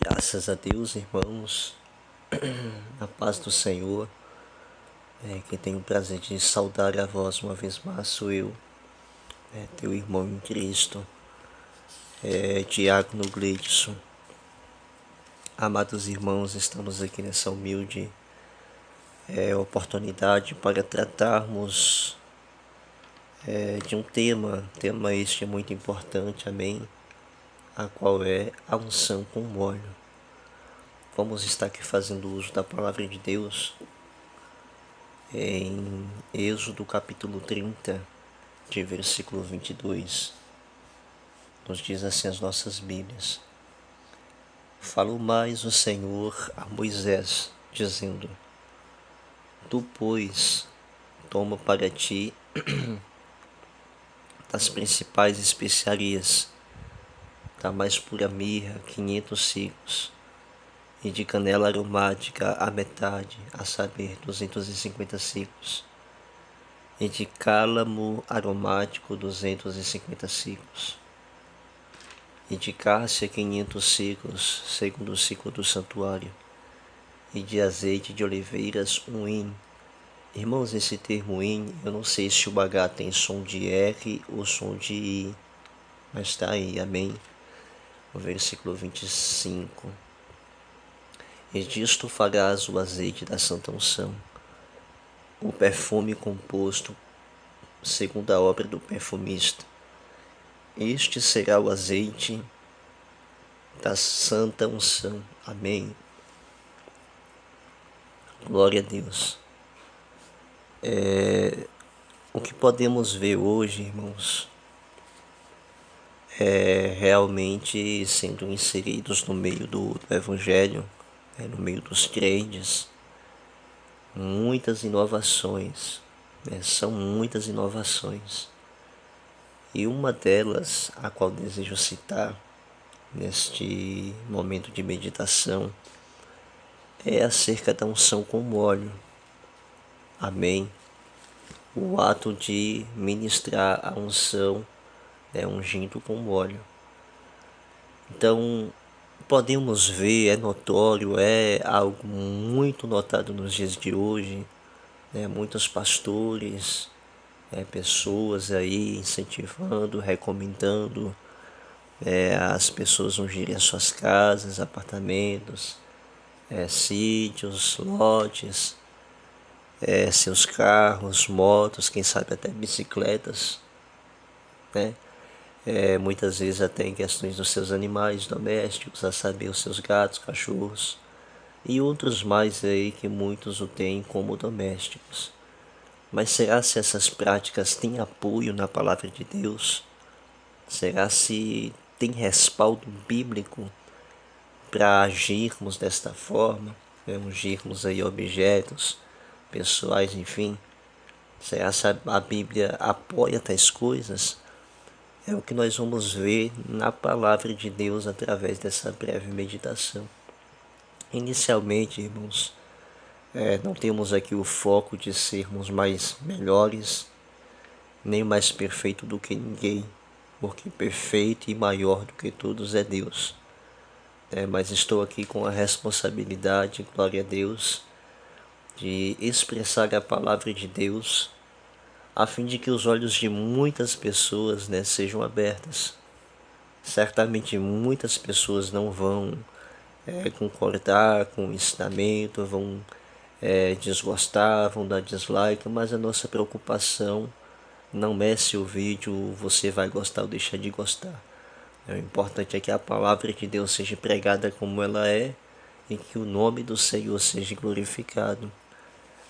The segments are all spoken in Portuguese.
Graças a Deus, irmãos, a paz do Senhor. Quem tem o prazer de saudar a vós uma vez mais sou eu, teu irmão em Cristo, Diácono Gleidson. Amados irmãos, estamos aqui nessa humilde oportunidade para tratarmos de um tema este muito importante, amém? A qual é a unção com óleo. Vamos estar aqui fazendo uso da palavra de Deus em Êxodo capítulo 30, de versículo 22. Nos diz assim as nossas Bíblias: Falou mais o Senhor a Moisés, dizendo: Tu, pois, toma para ti das principais especiarias, da mais pura mirra, 500 ciclos, e de canela aromática a metade, a saber, 250 ciclos, e de cálamo aromático, 250 ciclos, e de cássia 500 ciclos, segundo o ciclo do santuário, e de azeite de oliveiras 1 hin. Irmãos, esse termo hin, eu não sei se o H tem som de R ou som de I, mas está aí, amém? O versículo 25. E disto farás o azeite da santa unção, o perfume composto segundo a obra do perfumista. Este será o azeite da santa unção. Amém. Glória a Deus. O que podemos ver hoje, irmãos, é realmente sendo inseridos no meio do Evangelho, no meio dos crentes, muitas inovações, são muitas inovações. E uma delas, a qual desejo citar neste momento de meditação, é acerca da unção com óleo. Amém. O ato de ministrar a unção, ungindo com óleo. Então, podemos ver, é notório, é algo muito notado nos dias de hoje, muitos pastores, pessoas aí incentivando, recomendando as pessoas ungirem as suas casas, apartamentos, sítios, lotes, seus carros, motos, quem sabe até bicicletas, né? Muitas vezes até em questões dos seus animais domésticos, a saber, os seus gatos, cachorros e outros mais aí que muitos o têm como domésticos. Mas será se essas práticas têm apoio na palavra de Deus? Será se tem respaldo bíblico para agirmos desta forma, ungirmos aí objetos pessoais, enfim? Será se a Bíblia apoia tais coisas? É o que nós vamos ver na palavra de Deus através dessa breve meditação. Inicialmente, irmãos, não temos aqui o foco de sermos mais melhores, nem mais perfeito do que ninguém, porque perfeito e maior do que todos é Deus. Mas estou aqui com a responsabilidade, glória a Deus, de expressar a palavra de Deus, a fim de que os olhos de muitas pessoas sejam abertas. Certamente muitas pessoas não vão concordar com o ensinamento, vão desgostar, vão dar dislike, mas a nossa preocupação não é se o vídeo você vai gostar ou deixar de gostar. O importante é que a palavra de Deus seja pregada como ela é e que o nome do Senhor seja glorificado.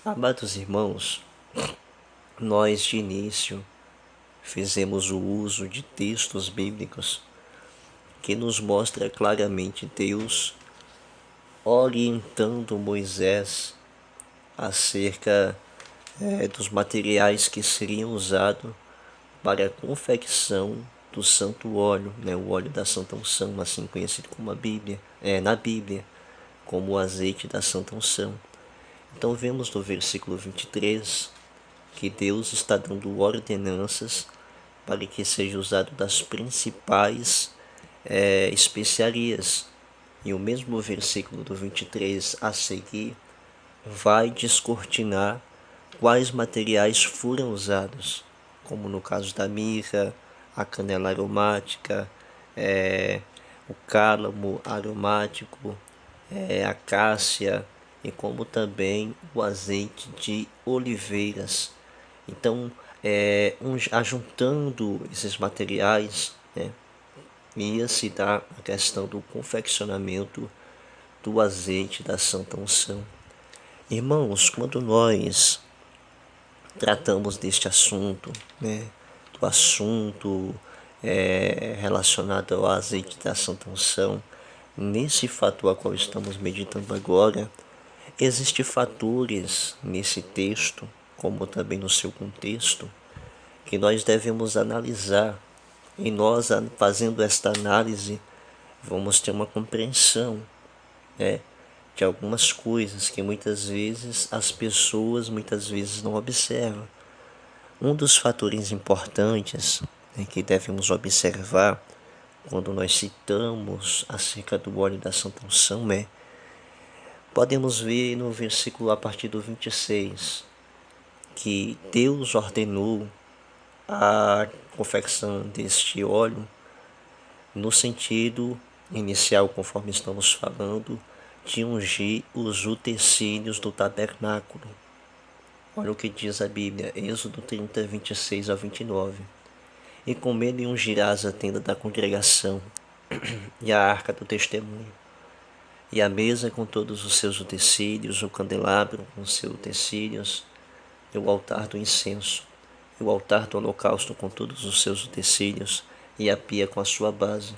Amados irmãos, nós de início fizemos o uso de textos bíblicos que nos mostra claramente Deus orientando Moisés acerca dos materiais que seriam usados para a confecção do santo óleo, o óleo da santa unção, assim conhecido como na Bíblia, como o azeite da santa unção. Então vemos no versículo 23 que Deus está dando ordenanças para que seja usado das principais especiarias, E o mesmo versículo do 23 a seguir vai descortinar quais materiais foram usados, como no caso da mirra, a canela aromática, o cálamo aromático, a cássia e como também o azeite de oliveiras. Então, ajuntando esses materiais, né, ia se dar a questão do confeccionamento do azeite da Santa Unção. Irmãos, quando nós tratamos deste assunto, né, do assunto relacionado ao azeite da Santa Unção, nesse fato a qual estamos meditando agora, existem fatores nesse texto, como também no seu contexto, que nós devemos analisar. E nós, fazendo esta análise, vamos ter uma compreensão, né, de algumas coisas que muitas vezes as pessoas não observam. Um dos fatores importantes, né, que devemos observar quando nós citamos acerca do óleo da Santa Unção podemos ver no versículo a partir do 26, que Deus ordenou a confecção deste óleo no sentido inicial, conforme estamos falando, de ungir os utensílios do tabernáculo. Olha o que diz a Bíblia, Êxodo 30, 26 a 29. E com ele ungirás a tenda da congregação e a arca do testemunho, e a mesa com todos os seus utensílios, o candelabro com seus utensílios, e o altar do incenso, e o altar do holocausto com todos os seus utensílios, e a pia com a sua base.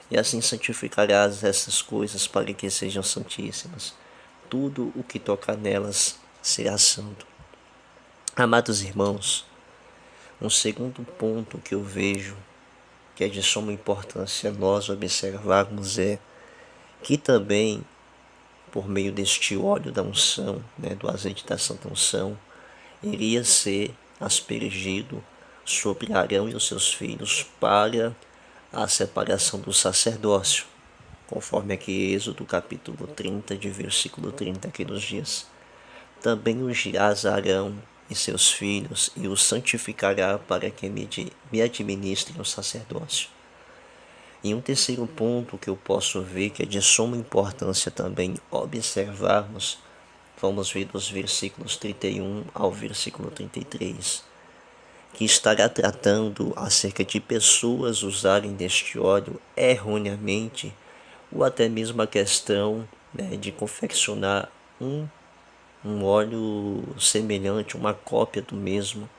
E assim santificarás essas coisas para que sejam santíssimas. Tudo o que tocar nelas será santo. Amados irmãos, um segundo ponto que eu vejo que é de suma importância nós observarmos que também, por meio deste óleo da unção, né, do azeite da Santa Unção, iria ser aspergido sobre Arão e os seus filhos para a separação do sacerdócio, conforme aqui Êxodo capítulo 30, de versículo 30 que nos diz. Também ungirás Arão e seus filhos e os santificará para que me administrem o sacerdócio. E um terceiro ponto que eu posso ver que é de suma importância também observarmos, vamos ver dos versículos 31 ao versículo 33, que estará tratando acerca de pessoas usarem deste óleo erroneamente, ou até mesmo a questão, né, de confeccionar um óleo semelhante, uma cópia do mesmo.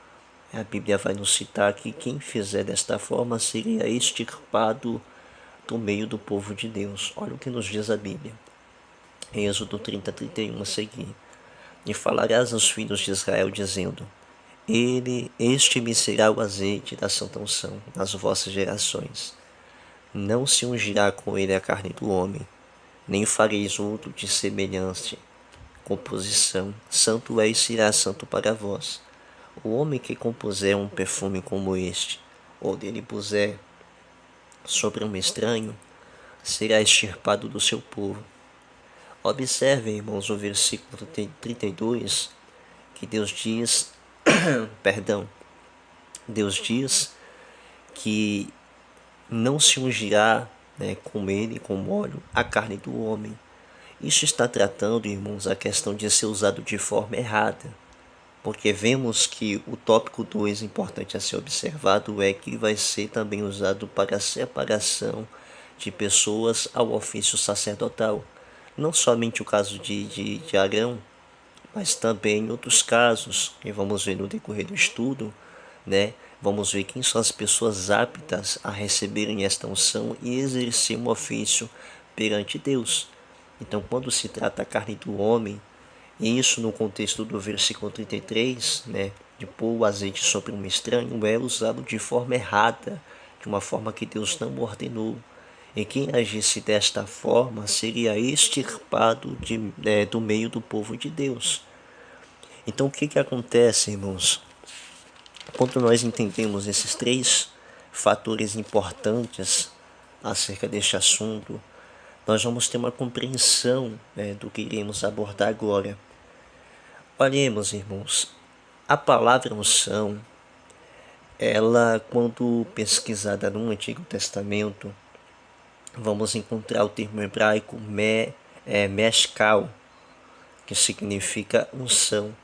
A Bíblia vai nos citar que quem fizer desta forma seria extirpado do meio do povo de Deus. Olha o que nos diz a Bíblia. Êxodo 30, 31 a seguir. E falarás aos filhos de Israel, dizendo: Este me será o azeite da Santa Unção nas vossas gerações. Não se ungirá com ele a carne do homem, nem fareis outro de semelhante composição. Santo é e será santo para vós. O homem que compuser um perfume como este, ou dele puser sobre um estranho, será extirpado do seu povo. Observem, irmãos, o versículo 32, que Deus diz, Deus diz que não se ungirá, né, com ele, com óleo, a carne do homem. Isso está tratando, irmãos, a questão de ser usado de forma errada. Porque vemos que o tópico 2 importante a ser observado é que vai ser também usado para a separação de pessoas ao ofício sacerdotal. Não somente o caso de Arão, mas também outros casos, que vamos ver no decorrer do estudo, né? Vamos ver quem são as pessoas aptas a receberem esta unção e exercer um ofício perante Deus. Então, quando se trata a carne do homem, e isso no contexto do versículo 33, né, de pôr o azeite sobre um estranho, é usado de forma errada, de uma forma que Deus não ordenou. E quem agisse desta forma seria extirpado do meio do povo de Deus. Então o que acontece, irmãos? Quando nós entendemos esses três fatores importantes acerca deste assunto, nós vamos ter uma compreensão, do que iremos abordar agora. Olhemos, irmãos, a palavra unção, ela, quando pesquisada no Antigo Testamento, vamos encontrar o termo hebraico meshkal, que significa unção.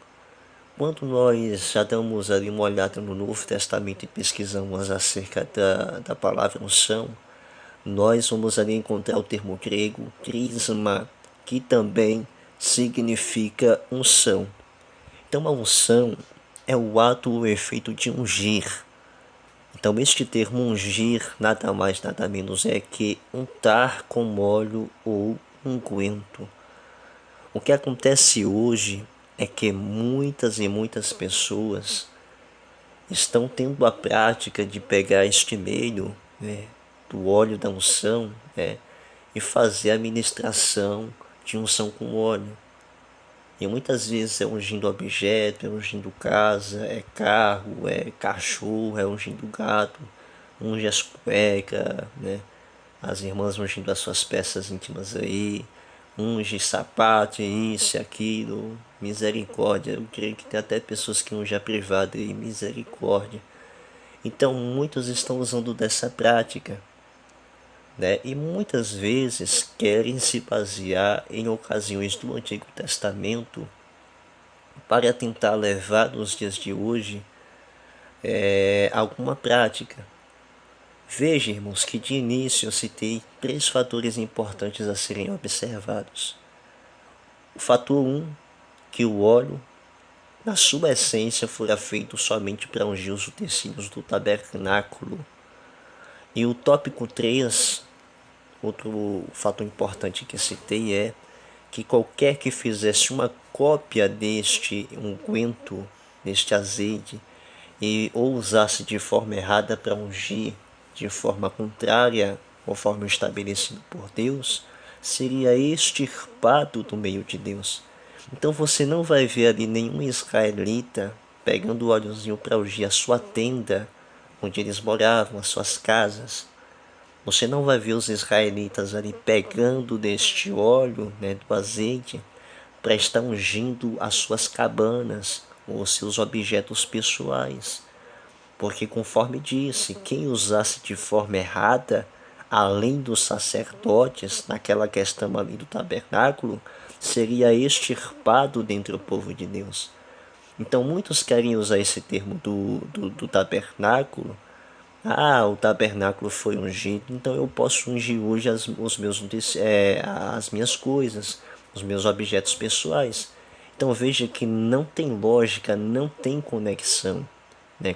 Quando nós já damos ali uma olhada no Novo Testamento e pesquisamos acerca da palavra unção, nós vamos ali encontrar o termo grego crisma, que também significa unção. Então a unção é o ato ou efeito de ungir. Então este termo ungir nada mais nada menos é que untar com óleo ou unguento. O que acontece hoje é que muitas e muitas pessoas estão tendo a prática de pegar este meio, do óleo da unção, e fazer a ministração de unção com óleo. E muitas vezes é ungindo objeto, é ungindo casa, é carro, é cachorro, é ungindo gato, unge as cuecas, as irmãs ungindo as suas peças íntimas aí, unge sapato, isso e aquilo, misericórdia. Eu creio que tem até pessoas que ungem a privada aí, misericórdia. Então muitos estão usando dessa prática, e muitas vezes querem se basear em ocasiões do Antigo Testamento para tentar levar nos dias de hoje alguma prática. Veja, irmãos, que de início eu citei 3 fatores importantes a serem observados. O fator 1, que o óleo, na sua essência, fora feito somente para ungir os utensílios do tabernáculo. E o tópico 3, outro fator importante que citei, é que qualquer que fizesse uma cópia deste unguento, deste azeite, e ou usasse de forma errada para ungir de forma contrária, conforme o estabelecido por Deus, seria extirpado do meio de Deus. Então você não vai ver ali nenhum israelita pegando o óleozinho para ungir a sua tenda, onde eles moravam, as suas casas. Você não vai ver os israelitas ali pegando deste óleo, do azeite, para estar ungindo as suas cabanas ou seus objetos pessoais. Porque, conforme disse, quem usasse de forma errada, além dos sacerdotes, naquela questão ali do tabernáculo, seria extirpado dentre o povo de Deus. Então muitos querem usar esse termo do tabernáculo. O tabernáculo foi ungido, então eu posso ungir hoje as minhas coisas, os meus objetos pessoais. Então veja que não tem lógica, não tem conexão,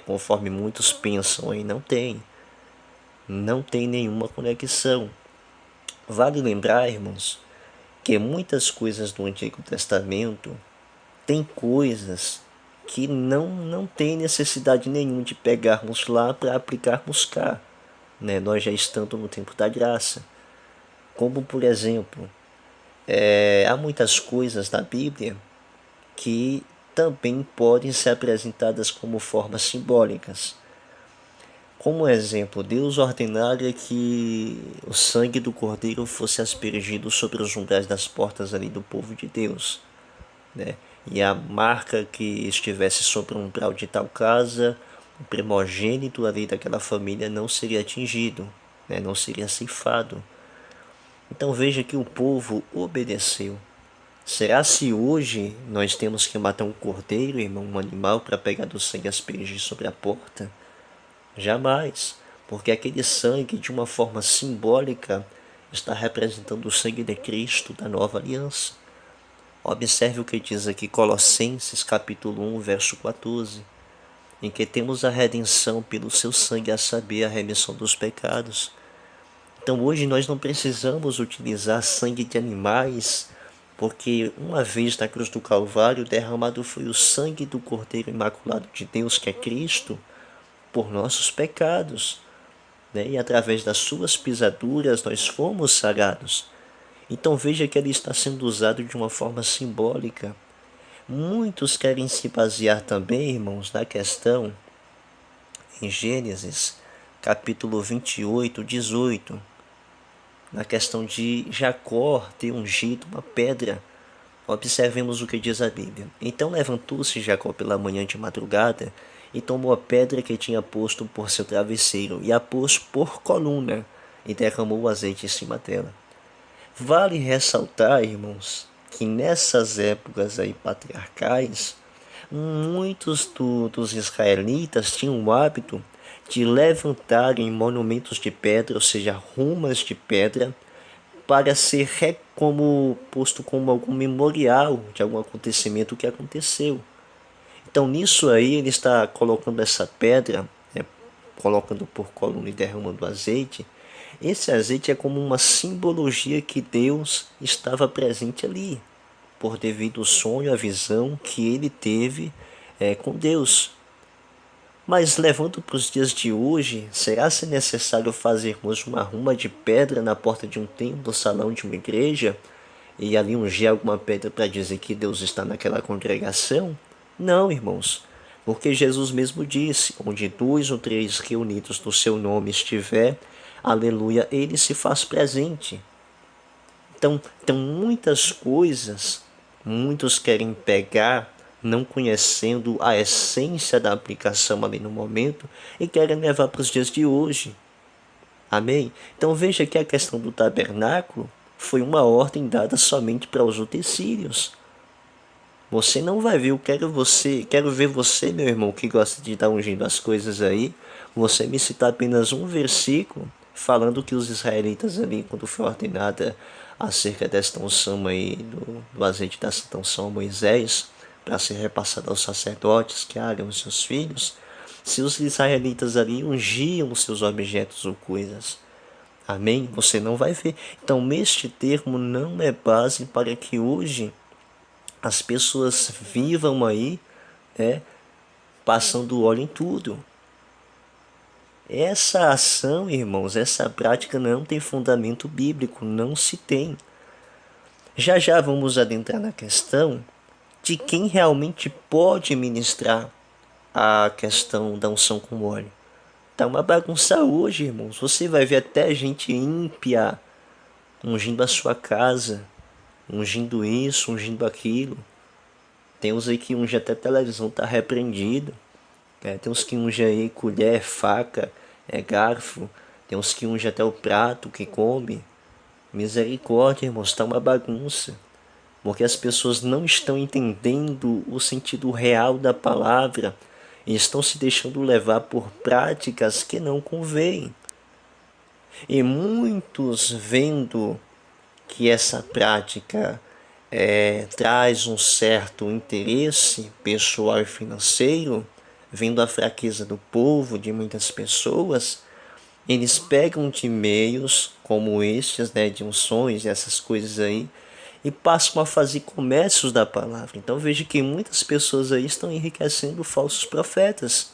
conforme muitos pensam aí, não tem nenhuma conexão. Vale lembrar, irmãos, que muitas coisas do Antigo Testamento tem coisas que não tem necessidade nenhuma de pegarmos lá para aplicarmos cá, nós já estando no tempo da graça. Como, por exemplo, há muitas coisas na Bíblia que também podem ser apresentadas como formas simbólicas. Como exemplo, Deus ordenara que o sangue do cordeiro fosse aspergido sobre os umbrais das portas ali do povo de Deus, e a marca que estivesse sobre o umbral de tal casa, o primogênito ali daquela família não seria atingido, não seria ceifado. Então veja que o povo obedeceu. Será se hoje nós temos que matar um cordeiro, irmão, um animal, para pegar do sangue e aspergir sobre a porta? Jamais, porque aquele sangue, de uma forma simbólica, está representando o sangue de Cristo da nova aliança. Observe o que diz aqui Colossenses capítulo 1, verso 14, em que temos a redenção pelo seu sangue, a saber, a remissão dos pecados. Então hoje nós não precisamos utilizar sangue de animais, porque uma vez na cruz do Calvário derramado foi o sangue do Cordeiro Imaculado de Deus, que é Cristo, por nossos pecados, e através das suas pisaduras nós fomos sarados. Então veja que ele está sendo usado de uma forma simbólica. Muitos querem se basear também, irmãos, na questão em Gênesis, capítulo 28, 18, na questão de Jacó ter ungido uma pedra. Observemos o que diz a Bíblia. Então levantou-se Jacó pela manhã de madrugada e tomou a pedra que tinha posto por seu travesseiro e a pôs por coluna e derramou o azeite em cima dela. Vale ressaltar, irmãos, que nessas épocas aí patriarcais, muitos dos israelitas tinham o hábito de levantarem monumentos de pedra, ou seja, rumas de pedra, para ser como posto como algum memorial de algum acontecimento que aconteceu. Então nisso aí ele está colocando essa pedra, colocando por coluna e derramando azeite. Esse azeite é como uma simbologia que Deus estava presente ali, por devido ao sonho, a visão que ele teve com Deus. Mas levando para os dias de hoje, será-se necessário fazermos uma ruma de pedra na porta de um templo, salão de uma igreja, e ali ungir alguma pedra para dizer que Deus está naquela congregação? Não, irmãos, porque Jesus mesmo disse, onde 2 ou 3 reunidos no seu nome estiver, aleluia, ele se faz presente. Então muitas coisas, muitos querem pegar, não conhecendo a essência da aplicação ali no momento, e querem levar para os dias de hoje. Amém? Então veja que a questão do tabernáculo foi uma ordem dada somente para os utensílios. Você não vai ver, quero ver você, meu irmão, que gosta de estar ungindo as coisas aí, você me citar apenas um versículo falando que os israelitas ali, quando foi ordenada acerca desta unção aí, do azeite da santa unção a Moisés, para ser repassado aos sacerdotes que haram os seus filhos, se os israelitas ali ungiam os seus objetos ou coisas. Amém? Você não vai ver. Então este termo não é base para que hoje as pessoas vivam aí, passando óleo em tudo. Essa ação, irmãos, essa prática não tem fundamento bíblico, não se tem. Já já vamos adentrar na questão de quem realmente pode ministrar a questão da unção com óleo. Tá uma bagunça hoje, irmãos. Você vai ver até gente ímpia ungindo a sua casa, ungindo isso, ungindo aquilo. Tem uns aí que ungem até televisão, tá repreendido. Tem uns que ungem aí colher, faca, garfo. Tem uns que ungem até o prato que come. Misericórdia, irmãos, tá uma bagunça. Porque as pessoas não estão entendendo o sentido real da palavra e estão se deixando levar por práticas que não convêm. E muitos, vendo que essa prática traz um certo interesse pessoal e financeiro, vendo a fraqueza do povo, de muitas pessoas, eles pegam de meios como estes, de unções e essas coisas aí, e passam a fazer comércios da palavra. Então veja que muitas pessoas aí estão enriquecendo falsos profetas.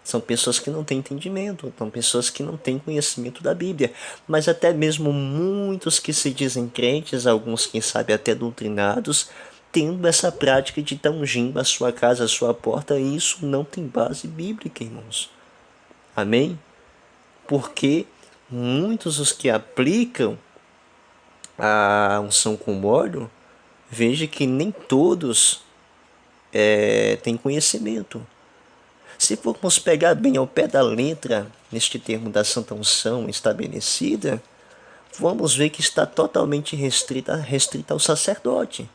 São pessoas que não têm entendimento, são pessoas que não têm conhecimento da Bíblia. Mas até mesmo muitos que se dizem crentes, alguns quem sabe até doutrinados, tendo essa prática de estar ungindo a sua casa, a sua porta, e isso não tem base bíblica, irmãos. Amém? Porque muitos os que aplicam a unção com óleo, veja que nem todos têm conhecimento. Se formos pegar bem ao pé da letra, neste termo da santa unção estabelecida, vamos ver que está totalmente restrita ao sacerdote.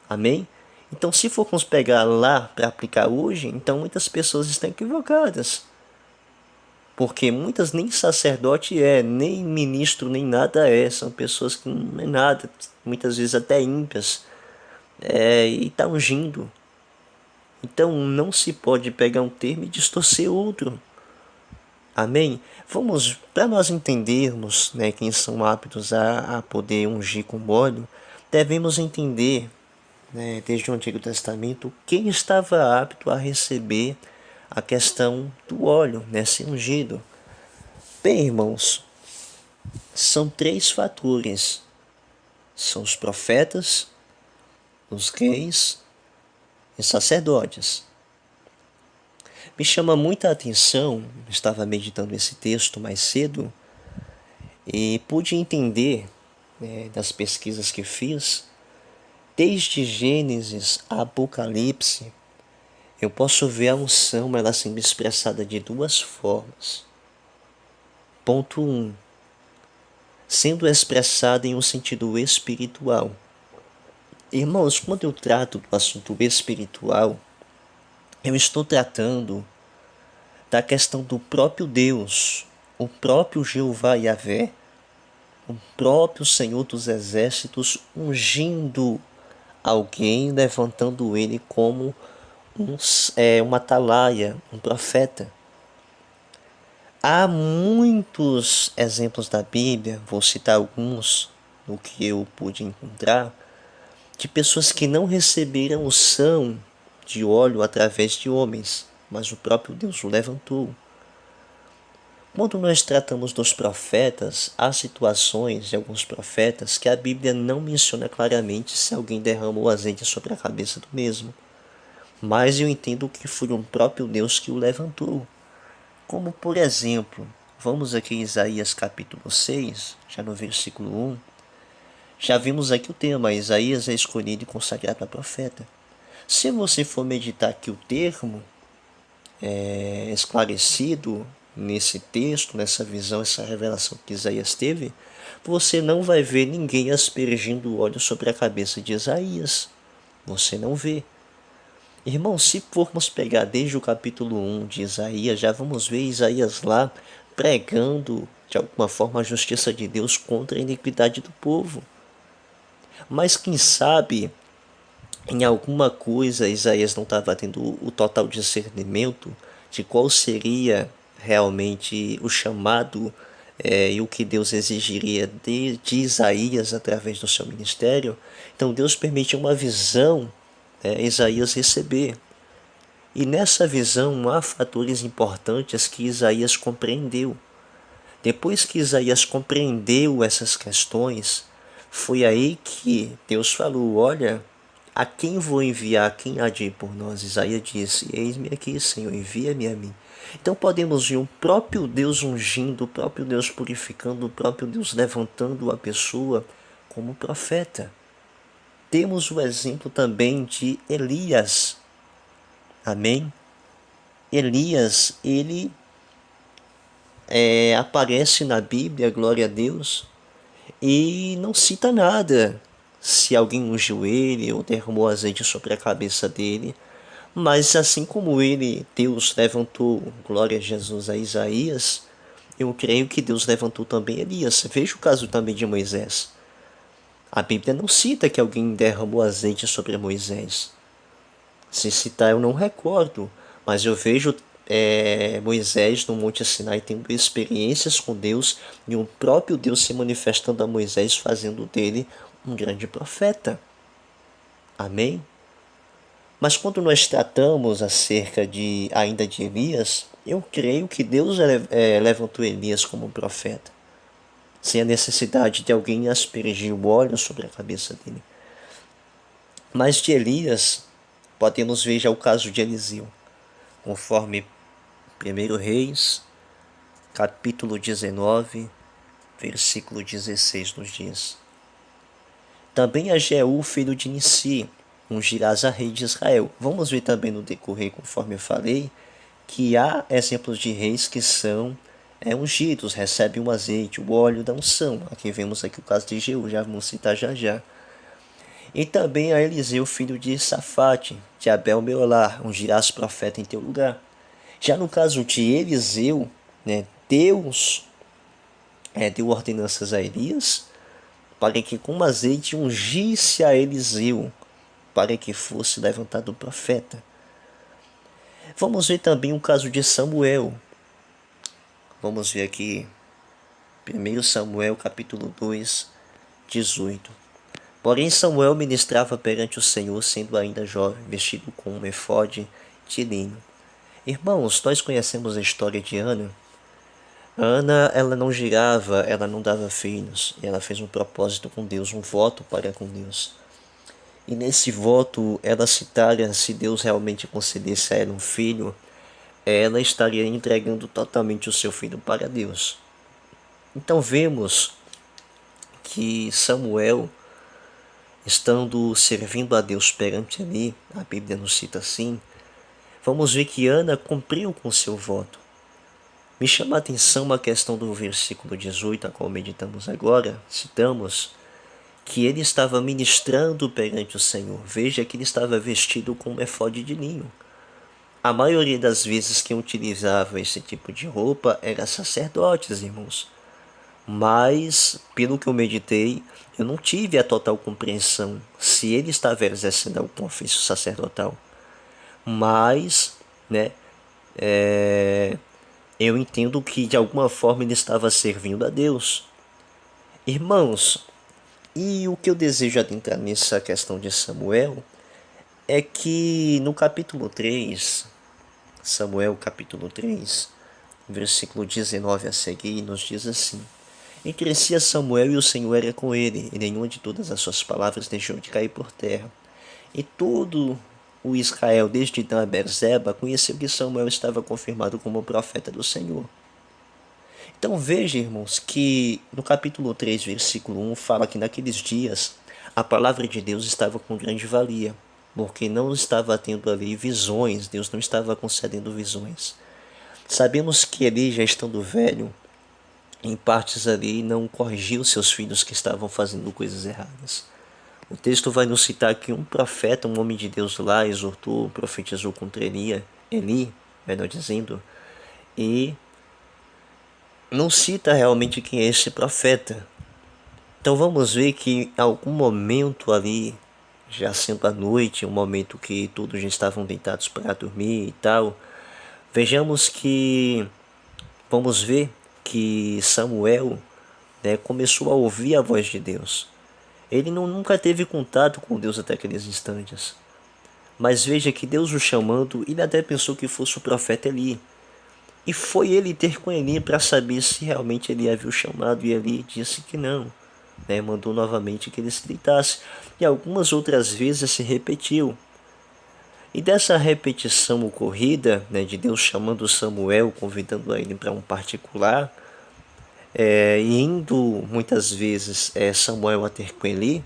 Amém? Então, se formos pegar lá para aplicar hoje, então muitas pessoas estão equivocadas. Porque muitas nem sacerdote nem ministro, nem nada são pessoas que não é nada, muitas vezes até ímpias, e está ungindo. Então não se pode pegar um termo e distorcer outro. Amém? Vamos, para nós entendermos quem são aptos a poder ungir com óleo, devemos entender, desde o Antigo Testamento, quem estava apto a receber a questão do óleo, ser ungido. Bem, irmãos, são 3 fatores. São os profetas, os reis e sacerdotes. Me chama muita atenção, estava meditando esse texto mais cedo, E pude entender, das pesquisas que fiz, desde Gênesis a Apocalipse, eu posso ver a unção ela sendo expressada de duas formas. Ponto 1. Sendo expressada em um sentido espiritual. Irmãos, quando eu trato do assunto espiritual, eu estou tratando da questão do próprio Deus, o próprio Jeová Yahvé, o próprio Senhor dos Exércitos ungindo alguém, levantando ele como uma atalaia, um profeta. Há muitos exemplos da Bíblia, vou citar alguns no que eu pude encontrar, de pessoas que não receberam unção de óleo através de homens, mas o próprio Deus o levantou. Quando nós tratamos dos profetas, há situações de alguns profetas que a Bíblia não menciona claramente se alguém derramou azeite sobre a cabeça do mesmo. Mas eu entendo que foi o próprio Deus que o levantou. Como por exemplo, vamos aqui em Isaías capítulo 6, já no versículo 1. Já vimos aqui o tema, Isaías é escolhido e consagrado a profeta. Se você for meditar aqui o termo esclarecido nesse texto, nessa visão, essa revelação que Isaías teve, você não vai ver ninguém aspergindo óleo sobre a cabeça de Isaías. Você não vê. Irmão, se formos pegar desde o capítulo 1 de Isaías, já vamos ver Isaías lá pregando de alguma forma a justiça de Deus contra a iniquidade do povo. Mas quem sabe em alguma coisa Isaías não estava tendo o total discernimento de qual seria realmente o chamado e o que Deus exigiria de Isaías através do seu ministério. Então Deus permitiu uma visão Isaías receber. E nessa visão há fatores importantes que Isaías compreendeu. Depois que Isaías compreendeu essas questões, foi aí que Deus falou, olha, a quem vou enviar, quem há de ir por nós? Isaías disse, eis-me aqui, Senhor, envia-me a mim. Então podemos ver o próprio Deus ungindo, o próprio Deus purificando, o próprio Deus levantando a pessoa como profeta. Temos o exemplo também de Elias. Amém? Elias, ele aparece na Bíblia, glória a Deus, e não cita nada se alguém ungiu ele ou derramou azeite sobre a cabeça dele. Mas assim como ele, Deus levantou, glória a Jesus, a Isaías, eu creio que Deus levantou também Elias. Veja o caso também de Moisés. A Bíblia não cita que alguém derramou azeite sobre Moisés. Se citar eu não recordo, mas eu vejo Moisés no Monte Sinai tendo experiências com Deus e o próprio Deus se manifestando a Moisés, fazendo dele um grande profeta. Amém? Mas quando nós tratamos acerca ainda de Elias, eu creio que Deus levantou Elias como um profeta, sem a necessidade de alguém aspergir o óleo sobre a cabeça dele. Mas de Elias, podemos ver já o caso de Eliseu, conforme 1 Reis, capítulo 19, versículo 16 nos diz. Também a Jeú, filho de Nissi, ungirás a rei de Israel. Vamos ver também no decorrer, conforme eu falei, que há exemplos de reis que são ungidos, recebem o azeite, o óleo da unção. Aqui vemos aqui o caso de Jeú, já vamos citar já. E também a Eliseu, filho de Safate, de Abel Meolar, ungirás profeta em teu lugar. Já no caso de Eliseu, Deus deu ordenanças a Elias para que com azeite ungisse a Eliseu, para que fosse levantado o profeta. Vamos ver também o caso de Samuel. Vamos ver aqui 1 Samuel capítulo 2, 18. Porém Samuel ministrava perante o Senhor, sendo ainda jovem, vestido com um efode de linho. Irmãos, nós conhecemos a história de Ana. Ana, ela não girava, ela não dava filhos. Ela fez um propósito com Deus, um voto para com Deus. E nesse voto, ela citaria, se Deus realmente concedesse a ela um filho, ela estaria entregando totalmente o seu filho para Deus. Então vemos que Samuel, estando servindo a Deus perante ali, a Bíblia nos cita assim, vamos ver que Ana cumpriu com seu voto. Me chama a atenção uma questão do versículo 18, a qual meditamos agora, citamos, que ele estava ministrando perante o Senhor. Veja que ele estava vestido com um efode de linho. A maioria das vezes que utilizava esse tipo de roupa era sacerdotes, irmãos. Mas, pelo que eu meditei, eu não tive a total compreensão se ele estava exercendo algum ofício sacerdotal. Mas, né, eu entendo que de alguma forma ele estava servindo a Deus. Irmãos, e o que eu desejo adentrar nessa questão de Samuel é que no capítulo 3, Samuel capítulo 3, versículo 19 a seguir, nos diz assim: E crescia Samuel e o Senhor era com ele, e nenhuma de todas as suas palavras deixou de cair por terra. E todo o Israel, desde Dan a Berzeba, conheceu que Samuel estava confirmado como profeta do Senhor. Então veja, irmãos, que no capítulo 3, versículo 1, fala que naqueles dias a palavra de Deus estava com grande valia, porque não estava tendo ali visões, Deus não estava concedendo visões. Sabemos que ele, já estando velho, em partes ali não corrigiu seus filhos que estavam fazendo coisas erradas. O texto vai nos citar que um profeta, um homem de Deus lá, exortou, profetizou contra Eli, melhor dizendo, e não cita realmente quem é esse profeta. Então vamos ver que em algum momento ali, já sendo a noite, um momento que todos já estavam deitados para dormir e tal, vejamos que, vamos ver que Samuel, né, começou a ouvir a voz de Deus. Ele nunca teve contato com Deus até aqueles instantes. Mas veja que Deus o chamando, ele até pensou que fosse o profeta Eli. E foi ele ter com Eli para saber se realmente ele havia o chamado, e Eli disse que não. Né? Mandou novamente que ele se deitasse. E algumas outras vezes se repetiu. E dessa repetição ocorrida, né, de Deus chamando Samuel, convidando ele para um particular, e indo muitas vezes Samuel a ter com Eli,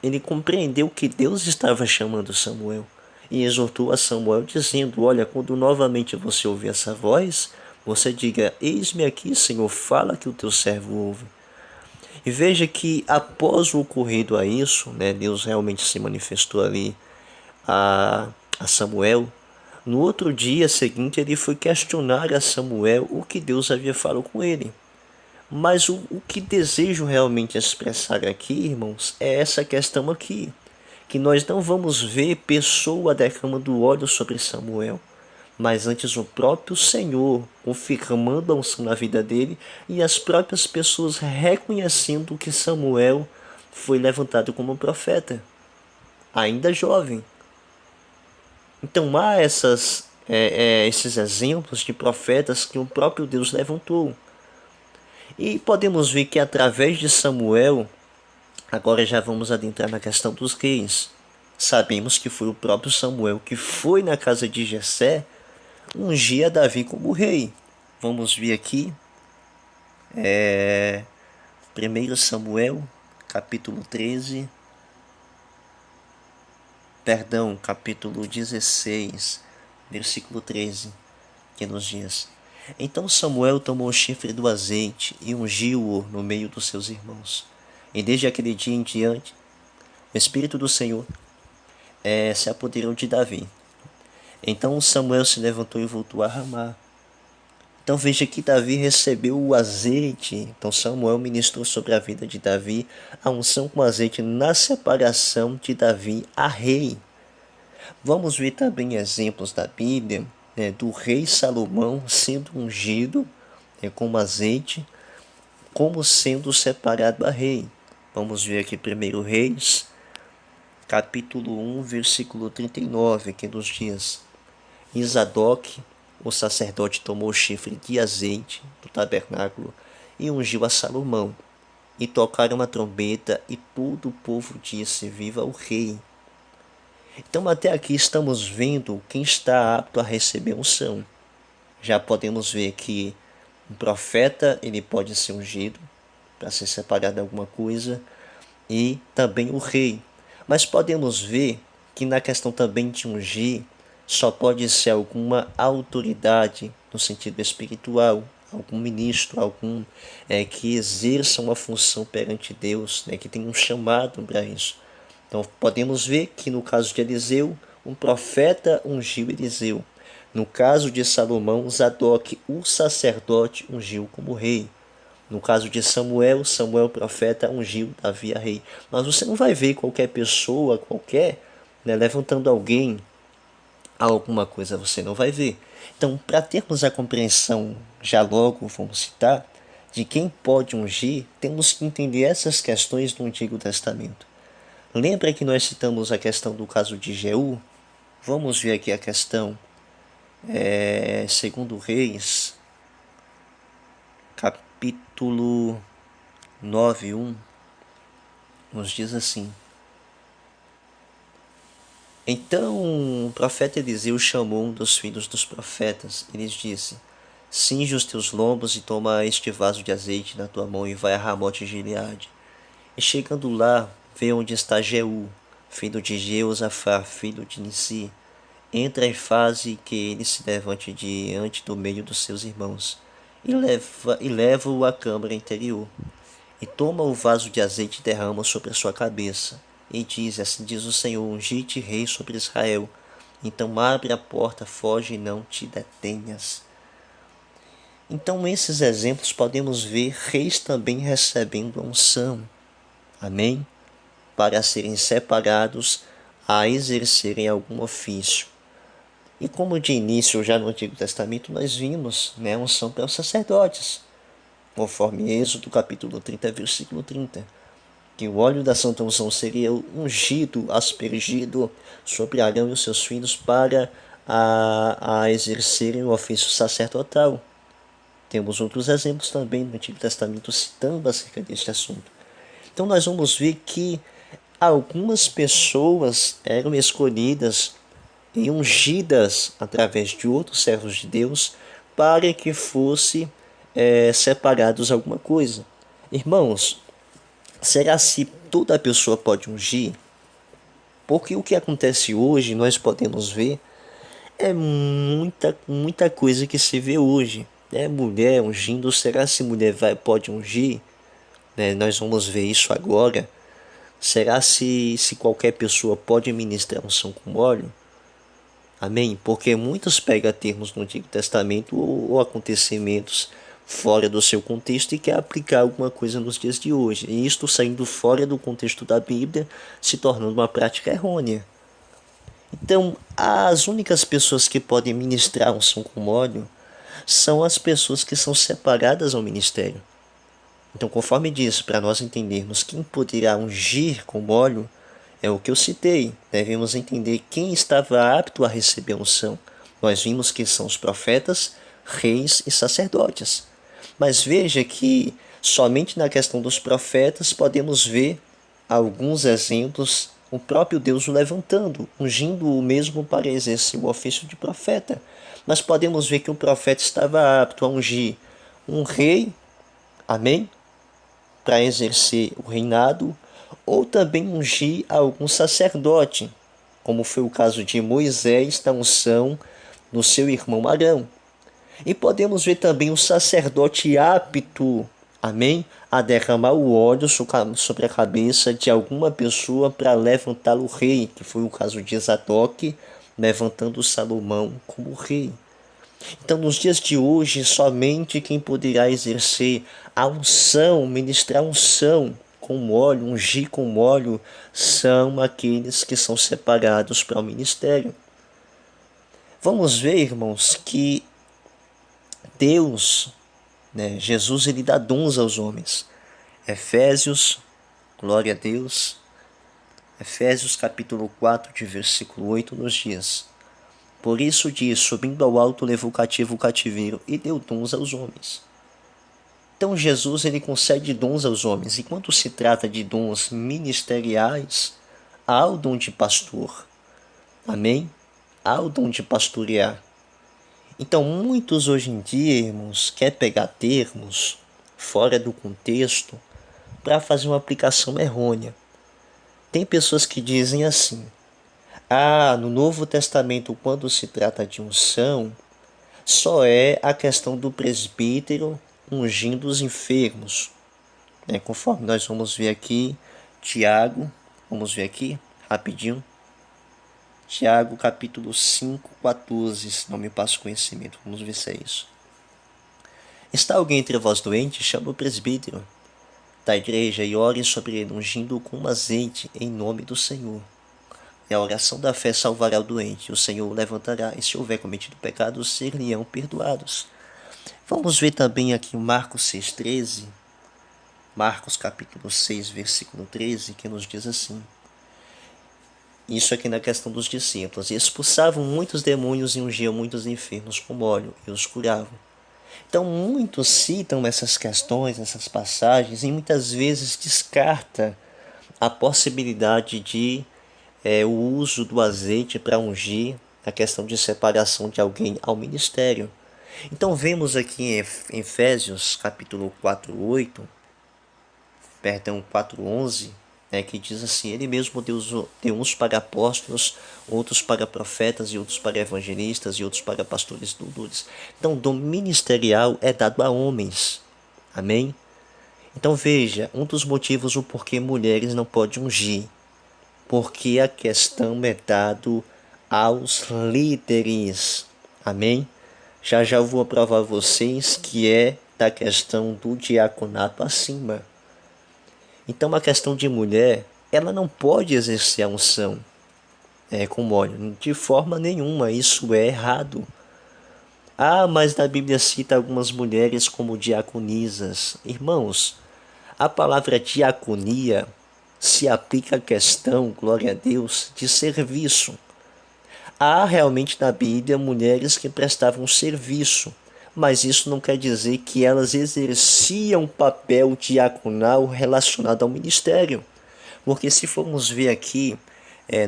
ele compreendeu que Deus estava chamando Samuel e exortou a Samuel dizendo: olha, quando novamente você ouvir essa voz, você diga: eis-me aqui, Senhor, fala que o teu servo ouve. E veja que após o ocorrido a isso, né, Deus realmente se manifestou ali a Samuel. No outro dia seguinte, ele foi questionar a Samuel o que Deus havia falado com ele. Mas o que desejo realmente expressar aqui, irmãos, é essa questão aqui. Que nós não vamos ver pessoa derramando óleo sobre Samuel, mas antes o próprio Senhor confirmando a unção na vida dele e as próprias pessoas reconhecendo que Samuel foi levantado como profeta, ainda jovem. Então há esses exemplos de profetas que o próprio Deus levantou. E podemos ver que através de Samuel, agora já vamos adentrar na questão dos reis. Sabemos que foi o próprio Samuel que foi na casa de Jessé ungir a Davi como rei. Vamos ver aqui, 1 Samuel, capítulo 16, versículo 13, que nos diz: Então Samuel tomou o chifre do azeite e ungiu-o no meio dos seus irmãos. E desde aquele dia em diante, o Espírito do Senhor se apoderou de Davi. Então Samuel se levantou e voltou a Ramá. Então veja que Davi recebeu o azeite. Então Samuel ministrou sobre a vida de Davi a unção com azeite na separação de Davi a rei. Vamos ver também exemplos da Bíblia, né, do rei Salomão sendo ungido com azeite, como sendo separado a rei. Vamos ver aqui 1 Reis, capítulo 1, versículo 39, que nos diz: E Zadok, o sacerdote, tomou o chifre de azeite do tabernáculo e ungiu a Salomão. E tocaram a trombeta, e todo o povo disse: Viva o rei! Então até aqui estamos vendo quem está apto a receber unção. Já podemos ver que Um profeta, ele pode ser ungido para ser separado de alguma coisa, e também o rei. Mas podemos ver que na questão também de ungir, só pode ser alguma autoridade no sentido espiritual, algum ministro, algum que exerça uma função perante Deus, que tem um chamado para isso. Então podemos ver que no caso de Eliseu, um profeta ungiu Eliseu. No caso de Salomão, Zadok, o sacerdote, ungiu como rei. No caso de Samuel, Samuel profeta ungiu Davi a rei. Mas você não vai ver qualquer pessoa, levantando alguém a alguma coisa, você não vai ver. Então, para termos a compreensão, já logo vamos citar, de quem pode ungir, temos que entender essas questões do Antigo Testamento. Lembra que nós citamos a questão do caso de Jeú? Vamos ver aqui a questão, segundo Reis, capítulo 9:1, nos diz assim: Então o profeta Eliseu chamou um dos filhos dos profetas e lhes disse: Cinge os teus lombos e toma este vaso de azeite na tua mão e vai a Ramote Gileade. E chegando lá, vê onde está Jeú, filho de Jeosafá, filho de Nissi. Entra e faze que ele se levante diante do meio dos seus irmãos, e leva-o à câmara interior. E toma o vaso de azeite e derrama sobre a sua cabeça. E diz: Assim diz o Senhor, ungi-te rei sobre Israel. Então abre a porta, foge e não te detenhas. Então, esses exemplos podemos ver reis também recebendo a unção. Amém? Para serem separados a exercerem algum ofício. E como de início, já no Antigo Testamento, nós vimos a unção para os sacerdotes, conforme Êxodo capítulo 30, versículo 30. Que o óleo da santa unção seria ungido, aspergido sobre Arão e os seus filhos para a exercerem o ofício sacerdotal. Temos outros exemplos também no Antigo Testamento citando acerca deste assunto. Então nós vamos ver que algumas pessoas eram escolhidas e ungidas através de outros servos de Deus para que fosse separados alguma coisa. Irmãos, será se toda pessoa pode ungir? Porque o que acontece hoje, nós podemos ver, é muita coisa que se vê hoje. Mulher ungindo, será se mulher pode ungir? Nós vamos ver isso agora. Será se qualquer pessoa pode ministrar unção com óleo? Amém? Porque muitos pegam termos no Antigo Testamento ou acontecimentos fora do seu contexto e quer aplicar alguma coisa nos dias de hoje. E isto saindo fora do contexto da Bíblia, se tornando uma prática errônea. Então, as únicas pessoas que podem ministrar unção com óleo são as pessoas que são separadas ao ministério. Então, conforme diz, para nós entendermos quem poderá ungir com óleo, é o que eu citei. Devemos entender quem estava apto a receber a unção. Nós vimos que são os profetas, reis e sacerdotes. Mas veja que somente na questão dos profetas podemos ver alguns exemplos, o próprio Deus o levantando, ungindo o mesmo para exercer o ofício de profeta. Mas podemos ver que o profeta estava apto a ungir um rei, amém? Para exercer o reinado, ou também ungir algum sacerdote, como foi o caso de Moisés da unção no seu irmão Arão. E podemos ver também o sacerdote apto, amém, a derramar o óleo sobre a cabeça de alguma pessoa para levantá-lo rei, que foi o caso de Zadok, levantando Salomão como rei. Então, nos dias de hoje, somente quem poderá exercer a unção, ministrar unção com óleo, ungir com óleo, são aqueles que são separados para o ministério. Vamos ver, irmãos, que Deus, Jesus, ele dá dons aos homens. Efésios, glória a Deus, Efésios capítulo 4, de versículo 8, nos diz: Por isso diz, subindo ao alto, levou cativo o cativeiro e deu dons aos homens. Então Jesus, ele concede dons aos homens. E quando se trata de dons ministeriais, há o dom de pastor. Amém? Há o dom de pastorear. Então, muitos hoje em dia, irmãos, querem pegar termos fora do contexto para fazer uma aplicação errônea. Tem pessoas que dizem assim: no Novo Testamento, quando se trata de unção, só é a questão do presbítero ungindo os enfermos. Conforme nós vamos ver aqui, Tiago, vamos ver aqui, rapidinho. Tiago, capítulo 5, 14, se não me passo conhecimento. Vamos ver se é isso. Está alguém entre vós doente? Chama o presbítero da igreja e ore sobre ele, ungindo-o com azeite em nome do Senhor. E a oração da fé salvará o doente, o Senhor o levantará, e se houver cometido pecados, ser-lhe-ão perdoados. Vamos ver também aqui Marcos 6,13. Marcos capítulo 6, versículo 13, que nos diz assim. Isso aqui na questão dos discípulos. E expulsavam muitos demônios e ungiam muitos enfermos com óleo e os curavam. Então muitos citam essas questões, essas passagens, e muitas vezes descarta a possibilidade de o uso do azeite para ungir, a questão de separação de alguém ao ministério. Então vemos aqui em Efésios capítulo 4:11, que diz assim: Ele mesmo deu uns para apóstolos, outros para profetas, e outros para evangelistas, e outros para pastores e doutores. Então, o dom ministerial é dado a homens. Amém? Então, veja, um dos motivos o porquê mulheres não podem ungir. Porque a questão é dado aos líderes. Amém? Já eu vou provar a vocês que é da questão do diaconato acima. Então, a questão de mulher, ela não pode exercer a unção com óleo, de forma nenhuma, isso é errado. Mas na Bíblia cita algumas mulheres como diaconisas. Irmãos, a palavra diaconia se aplica à questão, glória a Deus, de serviço. Há realmente na Bíblia mulheres que prestavam serviço, mas isso não quer dizer que elas exerciam papel diaconal relacionado ao ministério. Porque se formos ver aqui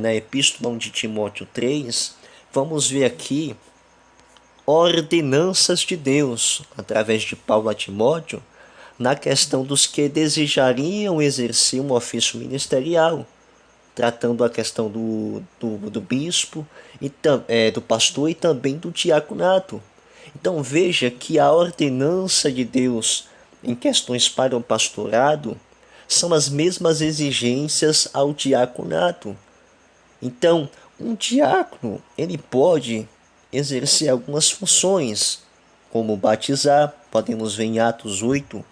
na Epístola de Timóteo 3, vamos ver aqui ordenanças de Deus, através de Paulo a Timóteo, na questão dos que desejariam exercer um ofício ministerial, tratando a questão do bispo, do pastor e também do diaconato. Então veja que a ordenança de Deus em questões para o pastorado são as mesmas exigências ao diaconato. Então, um diácono, ele pode exercer algumas funções, como batizar. Podemos ver em Atos 8,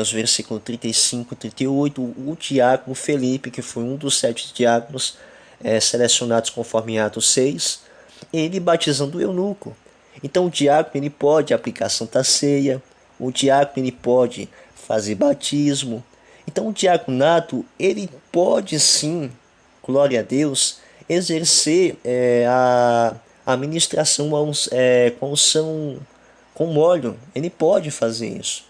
os versículos 35 e 38, o diácono Felipe, que foi um dos 7 diáconos selecionados conforme Atos 6, ele batizando o eunuco. Então o diácono ele pode aplicar Santa Ceia, o diácono ele pode fazer batismo. Então o diaconato ele pode sim, glória a Deus, exercer a ministração com unção com óleo. Ele pode fazer isso.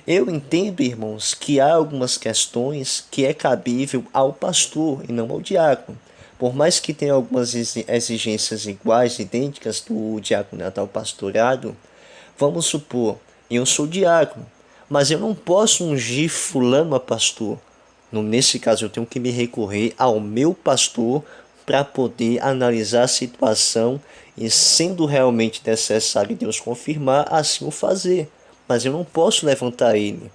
Eu entendo, irmãos, que há algumas questões que é cabível ao pastor e não ao diácono. Por mais que tenha algumas exigências iguais, idênticas do diaconato ao pastorado, vamos supor, eu sou diácono, mas eu não posso ungir fulano a pastor. Nesse caso, eu tenho que me recorrer ao meu pastor para poder analisar a situação e, sendo realmente necessário Deus confirmar, assim o fazer. Mas eu não posso levantar ele.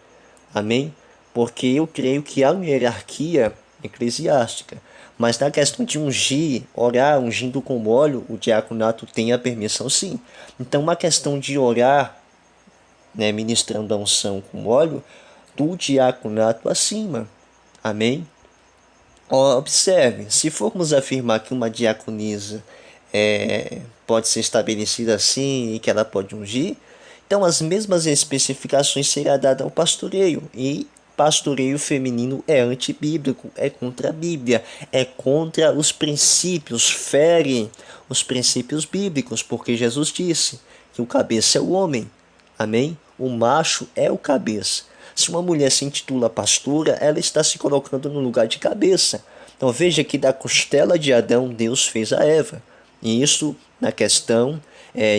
Amém? Porque eu creio que há uma hierarquia eclesiástica. Mas na questão de ungir, orar, ungindo com óleo, o diaconato tem a permissão sim. Então, uma questão de orar, ministrando a unção com óleo, do diaconato acima. Amém? Observe, se formos afirmar que uma diaconisa pode ser estabelecida assim e que ela pode ungir, então as mesmas especificações serão dadas ao pastoreio. E pastoreio feminino é antibíblico, é contra a Bíblia, é contra os princípios, fere os princípios bíblicos, porque Jesus disse que o cabeça é o homem. Amém? O macho é o cabeça. Se uma mulher se intitula pastora, ela está se colocando no lugar de cabeça. Então veja que da costela de Adão Deus fez a Eva. E isso na questão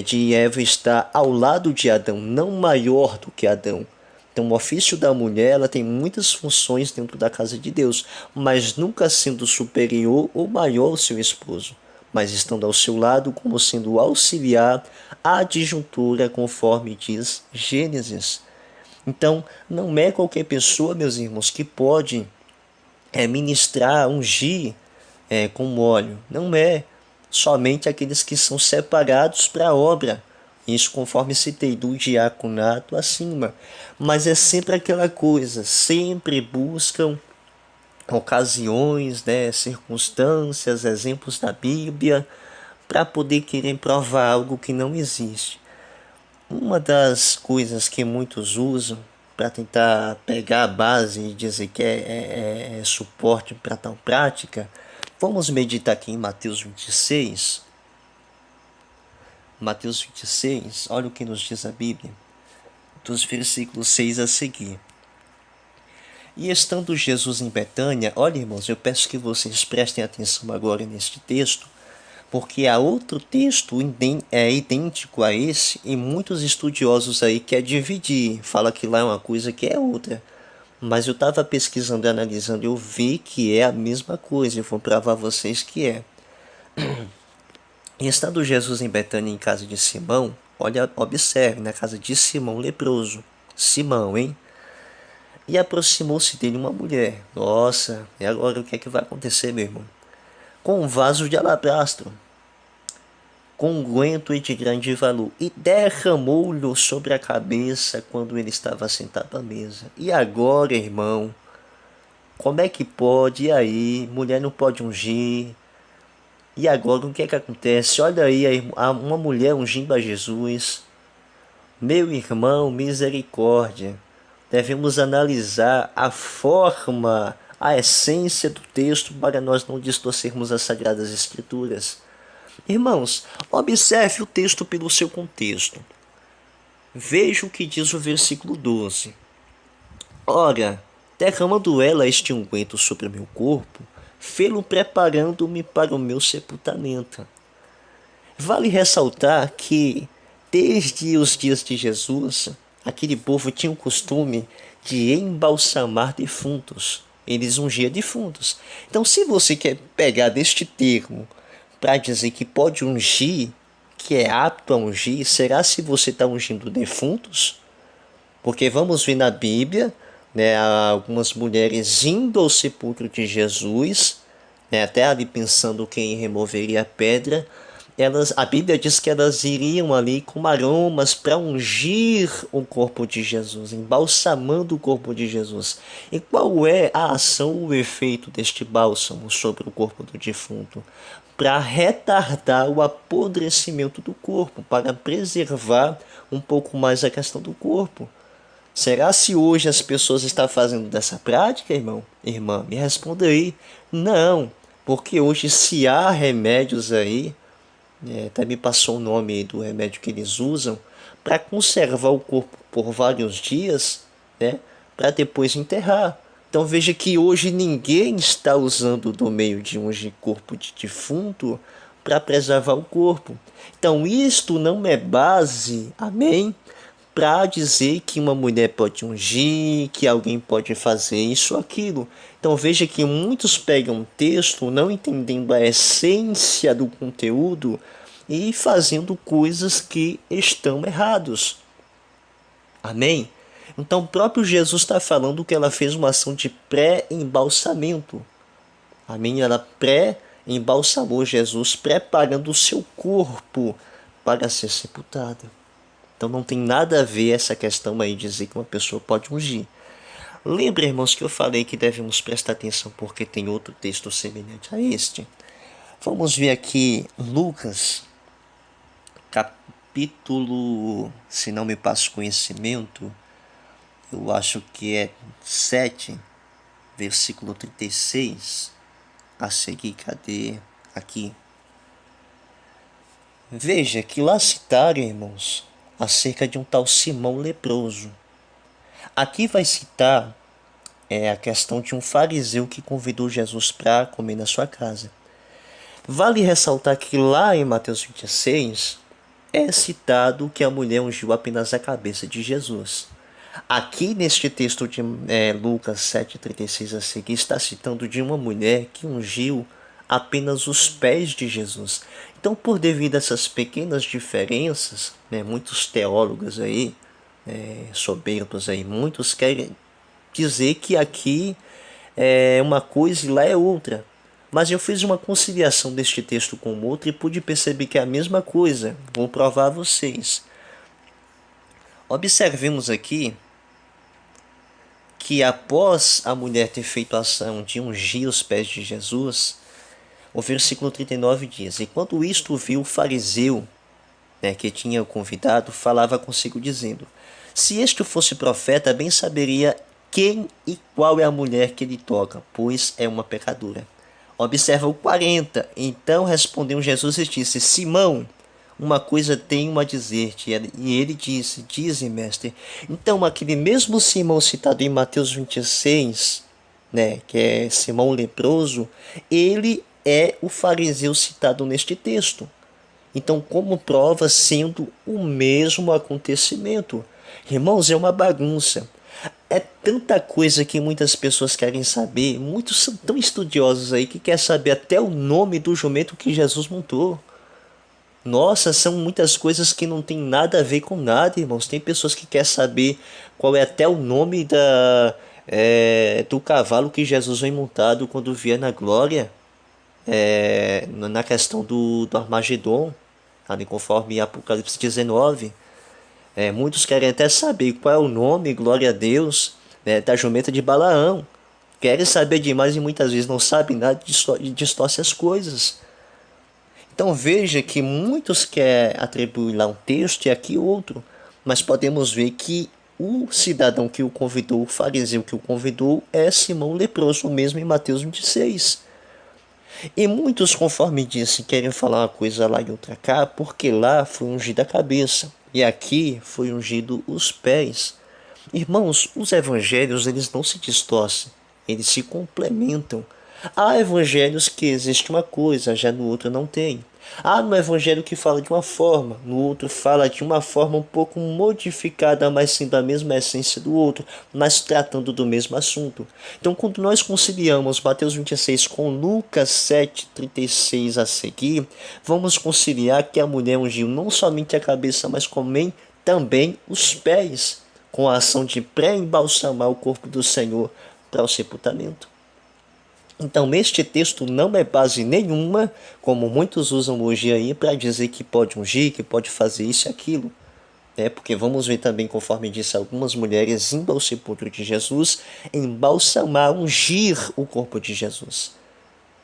de Eva está ao lado de Adão, não maior do que Adão. Então, o ofício da mulher, ela tem muitas funções dentro da casa de Deus, mas nunca sendo superior ou maior ao seu esposo, mas estando ao seu lado como sendo auxiliar, adjuntora, conforme diz Gênesis. Então, não é qualquer pessoa, meus irmãos, que pode ministrar, ungir com óleo. Não é somente aqueles que são separados para a obra. Isso conforme citei, do diaconato acima. Mas é sempre aquela coisa, sempre buscam ocasiões, circunstâncias, exemplos da Bíblia, para poder querer provar algo que não existe. Uma das coisas que muitos usam para tentar pegar a base e dizer que é suporte para tal prática, vamos meditar aqui em Mateus 26. Mateus 26, olha o que nos diz a Bíblia, dos versículos 6 a seguir. E estando Jesus em Betânia, olha, irmãos, eu peço que vocês prestem atenção agora neste texto, porque há outro texto idêntico a esse, e muitos estudiosos aí querem dividir, fala que lá é uma coisa que é outra. Mas eu estava pesquisando e analisando, eu vi que é a mesma coisa, eu vou provar a vocês que é. E estando Jesus em Betânia, em casa de Simão, olha, observe, na casa de Simão leproso. Simão, hein? E aproximou-se dele uma mulher. Nossa, e agora o que é que vai acontecer, meu irmão? Com um vaso de alabastro, com unguento e de grande valor, e derramou-lhe sobre a cabeça quando ele estava sentado à mesa. E agora, irmão, como é que pode? E aí, mulher não pode ungir? E agora o que é que acontece? Olha aí, uma mulher ungindo a Jesus. Meu irmão, misericórdia. Devemos analisar a forma, a essência do texto para nós não distorcermos as Sagradas Escrituras. Irmãos, observe o texto pelo seu contexto. Veja o que diz o versículo 12. Ora, derramando ela este unguento sobre o meu corpo, fê-lo preparando-me para o meu sepultamento. Vale ressaltar que, desde os dias de Jesus, aquele povo tinha o costume de embalsamar defuntos. Eles ungiam defuntos. Então, se você quer pegar deste termo para dizer que pode ungir, que é apto a ungir, será se você está ungindo defuntos? Porque vamos ver na Bíblia, algumas mulheres indo ao sepulcro de Jesus, até ali pensando quem removeria a pedra, a Bíblia diz que elas iriam ali com aromas para ungir o corpo de Jesus, embalsamando o corpo de Jesus. E qual é a ação, o efeito deste bálsamo sobre o corpo do defunto? Para retardar o apodrecimento do corpo, para preservar um pouco mais a questão do corpo. Será se hoje as pessoas estão fazendo dessa prática, irmão? Irmã, me responda aí. Não, porque hoje se há remédios aí, até me passou o nome do remédio que eles usam, para conservar o corpo por vários dias, para depois enterrar. Então veja que hoje ninguém está usando do meio de ungir corpo de defunto para preservar o corpo. Então isto não é base, amém? Para dizer que uma mulher pode ungir, que alguém pode fazer isso ou aquilo. Então veja que muitos pegam o texto não entendendo a essência do conteúdo e fazendo coisas que estão errados. Amém? Então o próprio Jesus está falando que ela fez uma ação de pré-embalsamento. Amém? Ela pré-embalsamou Jesus, preparando o seu corpo para ser sepultada. Então não tem nada a ver essa questão aí de dizer que uma pessoa pode ungir. Lembra, irmãos, que eu falei que devemos prestar atenção porque tem outro texto semelhante a este? Vamos ver aqui Lucas, capítulo, se não me passo conhecimento, eu acho que é 7, versículo 36. A seguir, cadê? Aqui. Veja que lá citaram, irmãos, acerca de um tal Simão leproso. Aqui vai citar a questão de um fariseu que convidou Jesus para comer na sua casa. Vale ressaltar que lá em Mateus 26, é citado que a mulher ungiu apenas a cabeça de Jesus. Aqui neste texto de Lucas 7,36 a seguir, está citando de uma mulher que ungiu apenas os pés de Jesus. Então, por devido a essas pequenas diferenças, muitos teólogos aí, soberbos aí, muitos querem dizer que aqui é uma coisa e lá é outra. Mas eu fiz uma conciliação deste texto com o outro e pude perceber que é a mesma coisa. Vou provar a vocês. Observemos aqui que após a mulher ter feito a ação de ungir os pés de Jesus, o versículo 39 diz: enquanto isto viu o fariseu, que tinha o convidado, falava consigo dizendo: se este fosse profeta, bem saberia quem e qual é a mulher que ele toca, pois é uma pecadora. Observa o 40. Então respondeu Jesus e disse: Simão, uma coisa tenho a dizer-te. E ele disse: dize, mestre. Então aquele mesmo Simão citado em Mateus 26, que é Simão leproso, ele é o fariseu citado neste texto. Então, como prova, sendo o mesmo acontecimento. Irmãos, é uma bagunça. É tanta coisa que muitas pessoas querem saber. Muitos são tão estudiosos aí que querem saber até o nome do jumento que Jesus montou. Nossa, são muitas coisas que não tem nada a ver com nada, irmãos. Tem pessoas que querem saber qual é até o nome do cavalo que Jesus vem montado quando vier na glória. Na questão do Armagedon, conforme Apocalipse 19. Muitos querem até saber qual é o nome, glória a Deus, da jumenta de Balaão. Querem saber demais e muitas vezes não sabem nada e distorce as coisas. Então veja que muitos querem atribuir lá um texto e aqui outro, mas podemos ver que o cidadão que o convidou, o fariseu que o convidou, é Simão leproso, mesmo em Mateus 26. E muitos, conforme disse, querem falar uma coisa lá e outra cá, porque lá foi ungido a cabeça e aqui foi ungido os pés. Irmãos, os evangelhos eles não se distorcem, eles se complementam. Há evangelhos que existe uma coisa, já no outro não tem. Há no evangelho que fala de uma forma, no outro fala de uma forma um pouco modificada, mas sendo a mesma essência do outro, mas tratando do mesmo assunto. Então, quando nós conciliamos Mateus 26 com Lucas 7,36 a seguir, vamos conciliar que a mulher ungiu não somente a cabeça, mas também os pés, com a ação de pré-embalsamar o corpo do Senhor para o sepultamento. Então, este texto não é base nenhuma, como muitos usam hoje aí, para dizer que pode ungir, que pode fazer isso e aquilo. Porque vamos ver também, conforme disse, algumas mulheres indo ao sepulcro de Jesus, embalsamar, ungir o corpo de Jesus.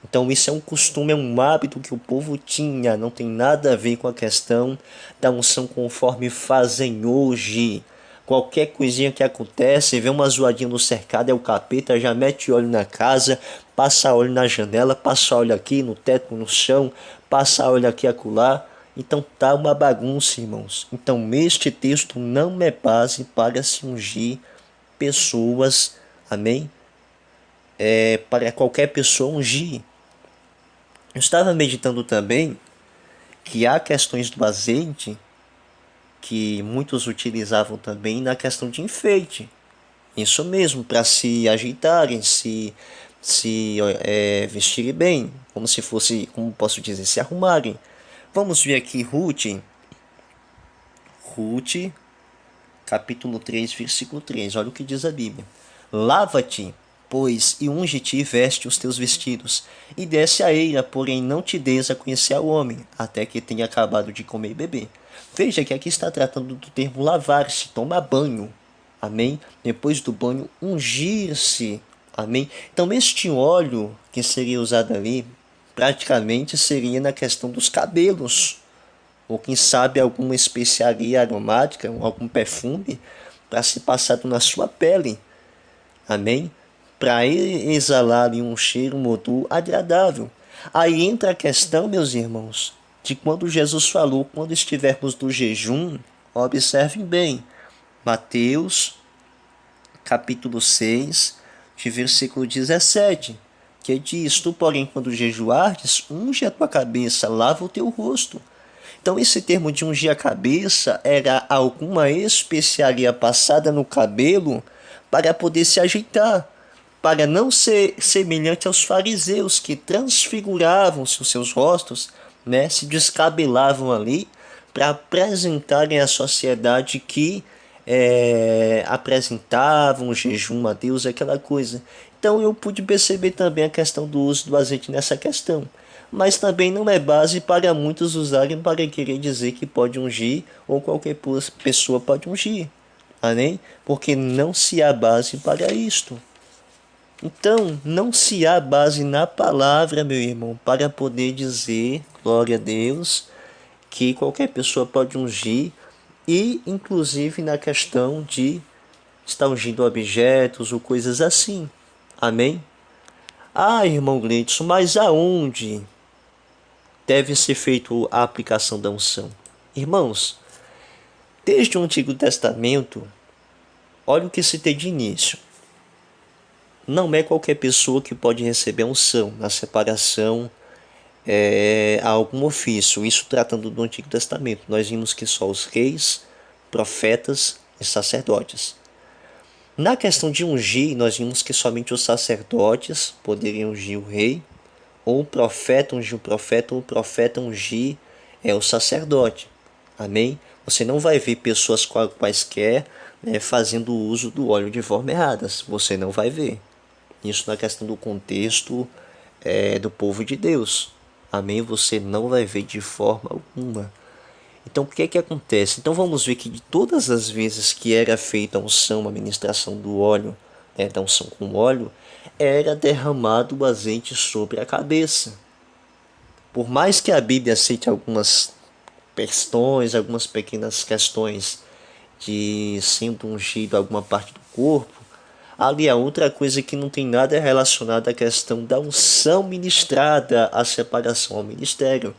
Então isso é um costume, é um hábito que o povo tinha, não tem nada a ver com a questão da unção conforme fazem hoje. Qualquer coisinha que acontece, vê uma zoadinha no cercado, é o capeta, já mete óleo na casa, passa óleo na janela, passa óleo aqui no teto, no chão, passa óleo aqui e acolá. Então tá uma bagunça, irmãos. Então este texto não é base para se ungir pessoas, amém? Para qualquer pessoa ungir. Eu estava meditando também que há questões do azeite que muitos utilizavam também na questão de enfeite. Isso mesmo, para se ajeitarem, se vestirem bem, como se fosse, como posso dizer, se arrumarem. Vamos ver aqui Ruth, capítulo 3, versículo 3. Olha o que diz a Bíblia. Lava-te, pois, e unge-te e veste os teus vestidos, e desce a eira, porém não te des a conhecer ao homem, até que tenha acabado de comer e beber. Veja que aqui está tratando do termo lavar-se, tomar banho, amém? Depois do banho, ungir-se, amém? Então este óleo que seria usado ali, praticamente seria na questão dos cabelos, ou quem sabe alguma especiaria aromática, algum perfume, para ser passado na sua pele, amém? Para exalar um cheiro, um odor agradável. Aí entra a questão, meus irmãos, de quando Jesus falou, quando estivermos no jejum, observem bem, Mateus, capítulo 6, de versículo 17, que diz, tu, porém, quando jejuardes, unge a tua cabeça, lava o teu rosto. Então esse termo de ungir a cabeça era alguma especiaria passada no cabelo para poder se ajeitar, para não ser semelhante aos fariseus que transfiguravam os seus rostos, né, se descabelavam ali para apresentarem à sociedade que apresentavam o jejum a Deus, aquela coisa. Então eu pude perceber também a questão do uso do azeite nessa questão. Mas também não é base para muitos usarem para querer dizer que pode ungir ou qualquer pessoa pode ungir. Amém? Porque não se há base para isto. Então, não se há base na palavra, meu irmão, para poder dizer, glória a Deus, que qualquer pessoa pode ungir, e inclusive na questão de estar ungindo objetos ou coisas assim. Amém? Ah, irmão Gleidson, mas aonde deve ser feita a aplicação da unção? Irmãos, desde o Antigo Testamento, olha o que se tem de início. Não é qualquer pessoa que pode receber unção na separação a algum ofício. Isso tratando do Antigo Testamento. Nós vimos que só os reis, profetas e sacerdotes. Na questão de ungir, nós vimos que somente os sacerdotes poderiam ungir o rei, ou o profeta ungir o profeta, ou o profeta ungir o sacerdote. Amém? Você não vai ver pessoas quaisquer fazendo uso do óleo de forma errada. Você não vai ver. Isso na questão do contexto do povo de Deus. Amém? Você não vai ver de forma alguma. Então o que é que acontece? Então vamos ver que de todas as vezes que era feita a unção, a ministração do óleo, da unção com óleo, era derramado o azeite sobre a cabeça. Por mais que a Bíblia aceite algumas questões, algumas pequenas questões de sendo ungido alguma parte do corpo, ali a outra coisa que não tem nada relacionada à questão da unção ministrada, a separação ao ministério.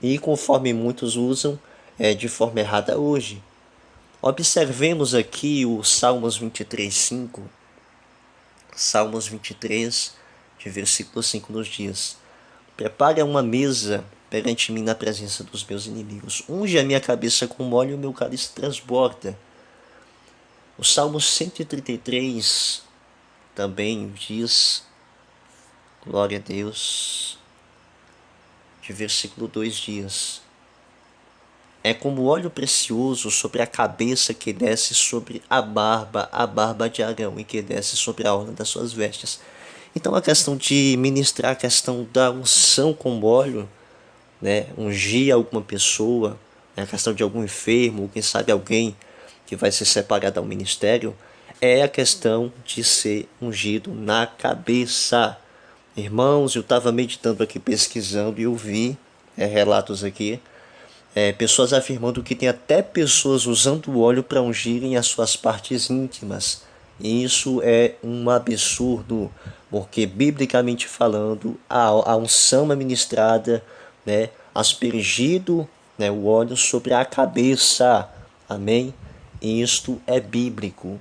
E conforme muitos usam de forma errada hoje. Observemos aqui o Salmos 23:5. Salmos 23, de versículo 5 nos diz: Prepare uma mesa perante mim na presença dos meus inimigos. Unge a minha cabeça com óleo e o meu cálice transborda. O Salmo 133 também diz, glória a Deus, de versículo 2 diz: É como óleo precioso sobre a cabeça que desce sobre a barba de Arão, e que desce sobre a orla das suas vestes. Então a questão de ministrar a questão da unção com óleo, ungir alguma pessoa, a questão de algum enfermo, ou quem sabe alguém que vai ser separado ao ministério, é a questão de ser ungido na cabeça. Irmãos, eu estava meditando aqui, pesquisando, e eu vi relatos aqui, pessoas afirmando que tem até pessoas usando o óleo para ungirem as suas partes íntimas. E isso é um absurdo, porque biblicamente falando, a unção é ministrada, aspergido o óleo sobre a cabeça. Amém? E isto é bíblico.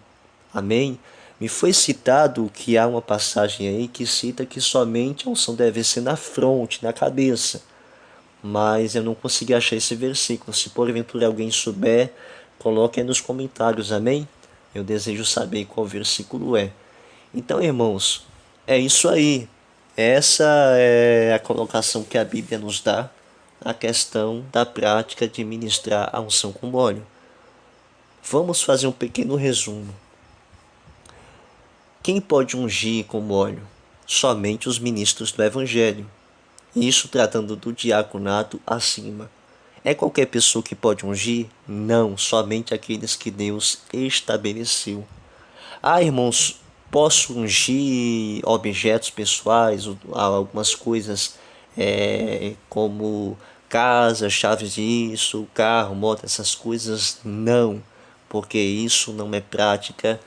Amém? Me foi citado que há uma passagem aí que cita que somente a unção deve ser na fronte, na cabeça. Mas eu não consegui achar esse versículo. Se porventura alguém souber, coloque aí nos comentários, amém? Eu desejo saber qual versículo é. Então, irmãos, é isso aí. Essa é a colocação que a Bíblia nos dá, a questão da prática de ministrar a unção com óleo. Vamos fazer um pequeno resumo. Quem pode ungir com óleo? Somente os ministros do Evangelho. Isso tratando do diaconato acima. É qualquer pessoa que pode ungir? Não, somente aqueles que Deus estabeleceu. Ah, irmãos, posso ungir objetos pessoais, algumas coisas como casa, chaves disso, carro, moto, essas coisas? Não, porque isso não é prática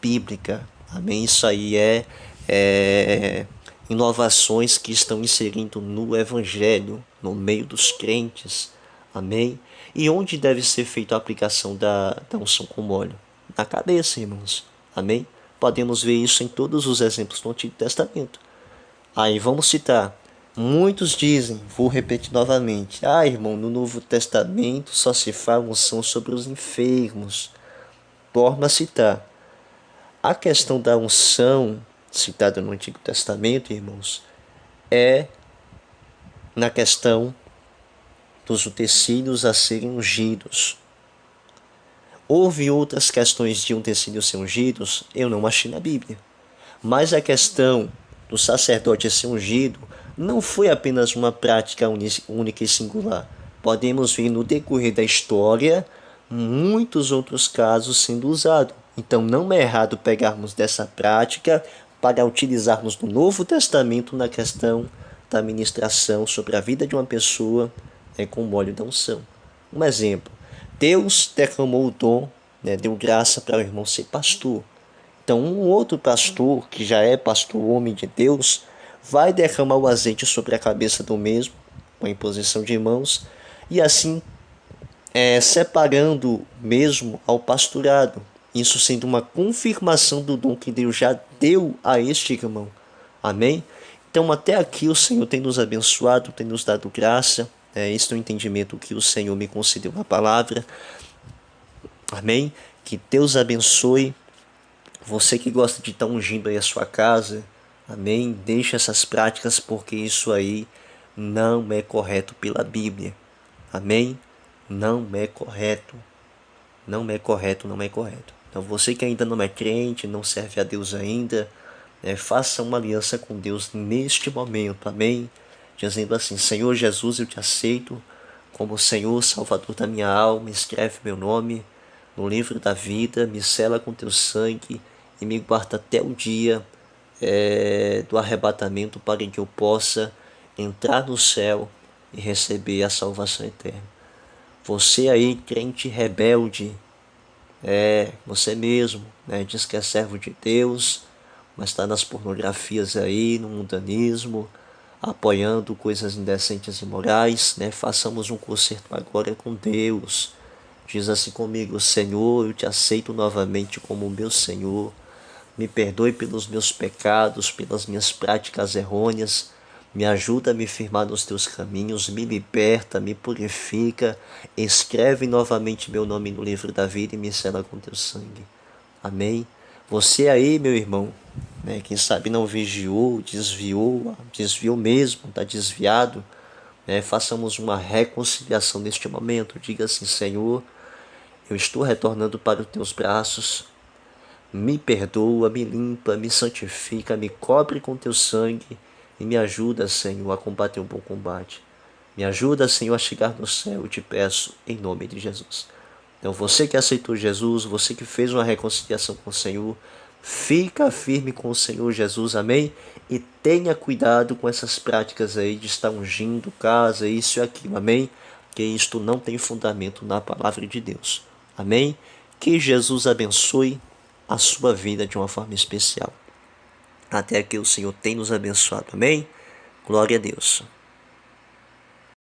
bíblica. Amém? Isso aí é inovações que estão inserindo no Evangelho, no meio dos crentes. Amém? E onde deve ser feita a aplicação da unção com óleo? Na cabeça, irmãos. Amém? Podemos ver isso em todos os exemplos do Antigo Testamento. Aí vamos citar Muitos dizem, vou repetir novamente, irmão, no Novo Testamento só se fala unção sobre os enfermos. Torno a citar. A questão da unção, citada no Antigo Testamento, irmãos, é na questão dos utensílios a serem ungidos. Houve outras questões de utensílios ser ungidos, eu não achei na Bíblia. Mas a questão do sacerdote ser ungido não foi apenas uma prática única e singular. Podemos ver no decorrer da história muitos outros casos sendo usados. Então não é errado pegarmos dessa prática para utilizarmos no Novo Testamento na questão da ministração sobre a vida de uma pessoa com o óleo da unção. Um exemplo, Deus derramou o dom, deu graça para o irmão ser pastor. Então um outro pastor, que já é pastor, homem de Deus, vai derramar o azeite sobre a cabeça do mesmo, com a imposição de mãos, e assim separando mesmo ao pastorado. Isso sendo uma confirmação do dom que Deus já deu a este irmão. Amém? Então até aqui o Senhor tem nos abençoado, tem nos dado graça. Este é o entendimento que o Senhor me concedeu na palavra. Amém? Que Deus abençoe. Você que gosta de estar ungindo aí a sua casa, amém? Deixe essas práticas, porque isso aí não é correto pela Bíblia. Amém? Não é correto. Não é correto, não é correto. Então você que ainda não é crente, não serve a Deus ainda, faça uma aliança com Deus neste momento. Amém? Dizendo assim: Senhor Jesus, eu te aceito como Senhor, Salvador da minha alma. Escreve meu nome no livro da vida, me sela com teu sangue e me guarda até o dia do arrebatamento, para que eu possa entrar no céu e receber a salvação eterna. Você aí, crente rebelde, você mesmo, diz que é servo de Deus, mas está nas pornografias aí, no mundanismo, apoiando coisas indecentes e imorais, façamos um concerto agora com Deus. Diz assim comigo: Senhor, eu te aceito novamente como meu Senhor. Me perdoe pelos meus pecados, pelas minhas práticas errôneas. Me ajuda a me firmar nos teus caminhos, me liberta, me purifica. Escreve novamente meu nome no livro da vida e me sela com teu sangue. Amém? Você aí, meu irmão, quem sabe não vigiou, desviou mesmo, está desviado. Façamos uma reconciliação neste momento. Diga assim: Senhor, eu estou retornando para os teus braços. Me perdoa, me limpa, me santifica, me cobre com teu sangue e me ajuda, Senhor, a combater um bom combate. Me ajuda, Senhor, a chegar no céu, eu te peço, em nome de Jesus. Então você que aceitou Jesus, você que fez uma reconciliação com o Senhor, fica firme com o Senhor Jesus, amém? E tenha cuidado com essas práticas aí de estar ungindo casa, isso e aquilo, amém? Que isto não tem fundamento na palavra de Deus, amém? Que Jesus abençoe a sua vida de uma forma especial. Até que o Senhor tem nos abençoado, amém? Glória a Deus.